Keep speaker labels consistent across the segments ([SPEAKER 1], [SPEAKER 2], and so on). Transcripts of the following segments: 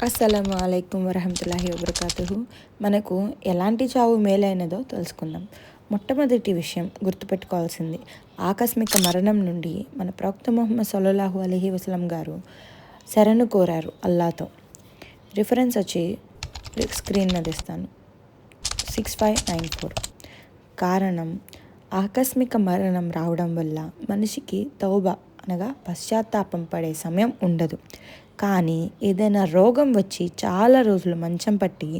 [SPEAKER 1] అస్సలాము అలైకుం వరహమతుల్లాహి వబర్కాతుహు. మనకు ఎలాంటి చావు మేలైనదో తెలుసుకుందాం. మొట్టమొదటి విషయం గుర్తుపెట్టుకోవాల్సింది, ఆకస్మిక మరణం నుండి మన ప్రవక్త ముహమ్మద్ సల్లల్లాహు అలైహి వసల్లం గారు శరణు కోరారు అల్లాతో. రిఫరెన్స్ వచ్చి స్క్రీన్ మీద ఇస్తాను, 6594. కారణం, ఆకస్మిక మరణం రావడం వల్ల మనిషికి తౌబా అనగా పశ్చాత్తాపం పడే సమయం ఉండదు. కానీ ఏదైనా రోగం వచ్చి చాలా రోజులు మంచం పట్టి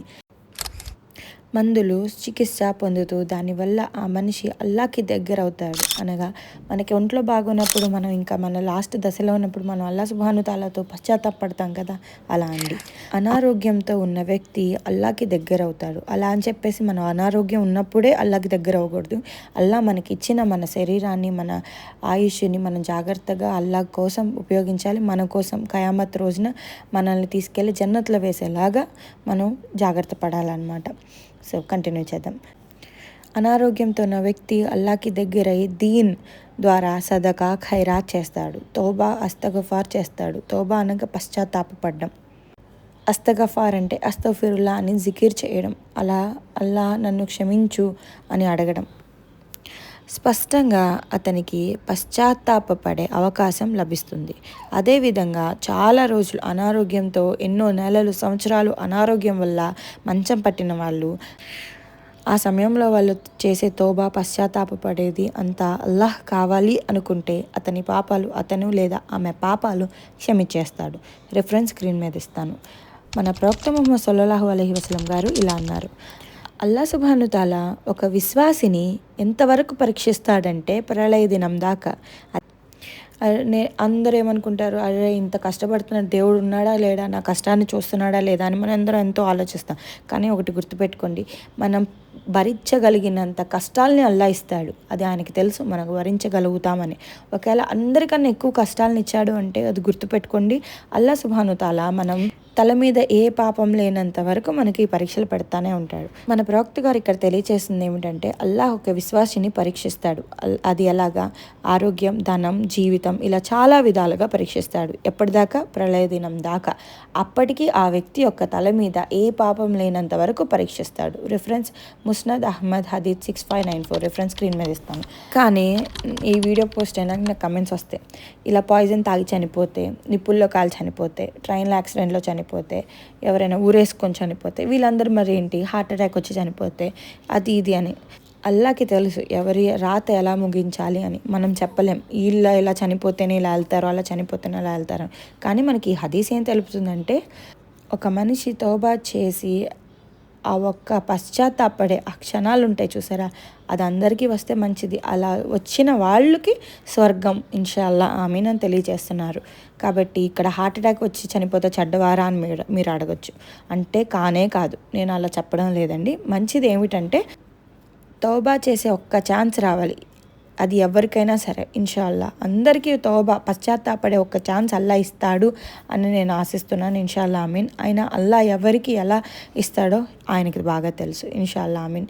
[SPEAKER 1] మందులు చికిత్స పొందుతూ దానివల్ల ఆ మనిషి అల్లాకి దగ్గర అవుతాడు. అనగా మనకి ఒంట్లో బాగున్నప్పుడు మనం ఇంకా మన లాస్ట్ దశలో ఉన్నప్పుడు మనం అల్లా సుబ్హాను తాలాతో పశ్చాత్తాపడతాం కదా, అలా అండి. అనారోగ్యంతో ఉన్న వ్యక్తి అల్లాకి దగ్గర అవుతాడు. అలా అని చెప్పేసి మనం అనారోగ్యం ఉన్నప్పుడే అల్లాకి దగ్గర అవ్వకూడదు. అల్లా మనకి ఇచ్చిన మన శరీరాన్ని, మన ఆయుష్ని మనం జాగ్రత్తగా అల్లా కోసం ఉపయోగించాలి. మన కోసం ఖయామత్ రోజున మనల్ని తీసుకెళ్ళి జన్నత్లో వేసేలాగా మనం జాగ్రత్త పడాలన్నమాట. సో కంటిన్యూ చేద్దాం. అనారోగ్యంతో ఉన్న వ్యక్తి అల్లాకి దగ్గరై దీన్ ద్వారా సదకా ఖైరాత్ చేస్తాడు. తోబా అస్తగఫార్ చేస్తాడు. తోబా అనగా పశ్చాత్తాపపడ్డం. అస్తగఫార్ అంటే అస్తఫిరుల్లా అని జికిర్ చేయడం. అల్లా నన్ను క్షమించు అని అడగడం. స్పష్టంగా అతనికి పశ్చాత్తాపపడే అవకాశం లభిస్తుంది. అదేవిధంగా చాలా రోజులు అనారోగ్యంతో ఎన్నో నెలలు, సంవత్సరాలు అనారోగ్యం వల్ల మంచం పట్టిన వాళ్ళు, ఆ సమయంలో వాళ్ళు చేసే తోబా, పశ్చాత్తాపపడేది అంతా అల్లాహ్ కావాలి అనుకుంటే అతని పాపాలు, అతను లేదా ఆమె పాపాలు క్షమించేస్తాడు. రిఫరెన్స్ స్క్రీన్ మీద ఇస్తాను. మన ప్రవక్త ముహమ్మద్ సల్లల్లాహు అలైహి వసల్లం గారు ఇలా అన్నారు, అల్లా సుబ్హాను తాలా ఒక విశ్వాసిని ఎంతవరకు పరీక్షిస్తాడంటే ప్రళయ దినం దాకా. అందరూ ఏమనుకుంటారు, అరే ఇంత కష్టపడుతున్న దేవుడు ఉన్నాడా లేడా, నా కష్టాన్ని చూస్తున్నాడా లేదా అని మనం అందరం ఎంతో ఆలోచిస్తాం. కానీ ఒకటి గుర్తుపెట్టుకోండి, మనం భరించగలిగినంత కష్టాలని అల్లా ఇస్తాడు. అది ఆయనకి తెలుసు మనకు భరించగలుగుతామని. ఒకవేళ అందరికన్నా ఎక్కువ కష్టాలను ఇచ్చాడు అంటే అది గుర్తుపెట్టుకోండి, అల్లా సుబ్హాను తాలా మనం తల మీద ఏ పాపం లేనంత వరకు మనకి పరీక్షలు పెడతానే ఉంటాడు. మన ప్రవక్త గారు ఇక్కడ తెలియచేసింది ఏమిటంటే, అల్లాహ్ ఒక విశ్వాసిని పరీక్షిస్తాడు. అది ఎలాగా? ఆరోగ్యం, ధనం, జీవితం, ఇలా చాలా విధాలుగా పరీక్షిస్తాడు. ఎప్పటిదాకా? ప్రళయ దినం దాకా. అప్పటికి ఆ వ్యక్తి యొక్క తల మీద ఏ పాపం లేనంత వరకు పరీక్షిస్తాడు. Reference ముస్నద్ Ahmed hadith 6594. Reference screen మీద ఇస్తాను. కానీ ఈ వీడియో పోస్ట్ అయినాక నాకు కమెంట్స్ వస్తాయి, ఇలా పాయిజన్ తాగి చనిపోతే, నిప్పుల్లో కాలి చనిపోతే, ట్రైన్లో యాక్సిడెంట్లో చనిపోతే, ఎవరైనా ఊరేసుకొని చనిపోతే, వీళ్ళందరూ మరి ఏంటి హార్ట్ అటాక్ వచ్చి చనిపోతే, అది ఇది అని. అల్లాకి తెలుసు ఎవరి రాత ఎలా ముగించాలి అని. మనం చెప్పలేం వీళ్ళ ఇలా చనిపోతేనే ఇలా వెళ్తారు, అలా చనిపోతేనే అలా వెళ్తారు. కానీ మనకి ఈ హదీస్ ఏం తెలుపుతుందంటే, ఒక మనిషి తౌబా చేసి ఆ ఒక్క పశ్చాత్తాపడే ఆ క్షణాలు ఉంటాయి చూసారా, అది అందరికీ వస్తే మంచిది. అలా వచ్చిన వాళ్ళకి స్వర్గం ఇన్షాల్లా ఆమీన్ అని తెలియజేస్తున్నారు. కాబట్టి ఇక్కడ హార్ట్ అటాక్ వచ్చి చనిపోతే చెడ్డవారా అని మీరు అడగచ్చు. అంటే కానే కాదు, నేను అలా చెప్పడం లేదండి. మంచిది ఏమిటంటే తౌబా చేసే ఒక్క ఛాన్స్ రావాలి. అది ఎవరికైనా సరే ఇన్షాల్లా అందరికీ తౌబా, పశ్చాత్తాపడే ఒక్క ఛాన్స్ అల్లా ఇస్తాడు అని నేను ఆశిస్తున్నాను. ఇన్షాల్లా ఆమీన్. అయినా అల్లా ఎవరికి ఎలా ఇస్తాడో ఆయనకి బాగా తెలుసు. ఇన్షాల్లా ఆమీన్.